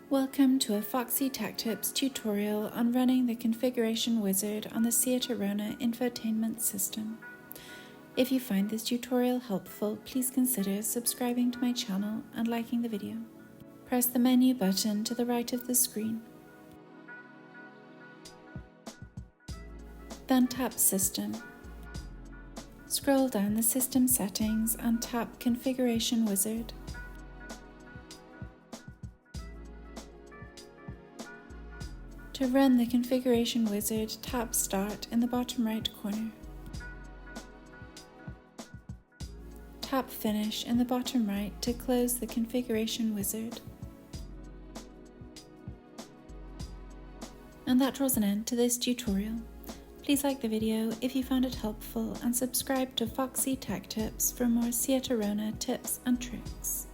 Welcome to a Foxy Tech Tips tutorial on running the configuration wizard on the Seat Arona infotainment system. If you find this tutorial helpful, please consider subscribing to my channel and liking the video. Press the menu button to the right of the screen. Then tap System. Scroll down the System settings and tap Configuration Wizard. To run the configuration wizard, tap Start in the bottom right corner. Tap Finish in the bottom right to close the configuration wizard. And that draws an end to this tutorial. Please like the video if you found it helpful and subscribe to Foxy Tech Tips for more Seat Arona tips and tricks.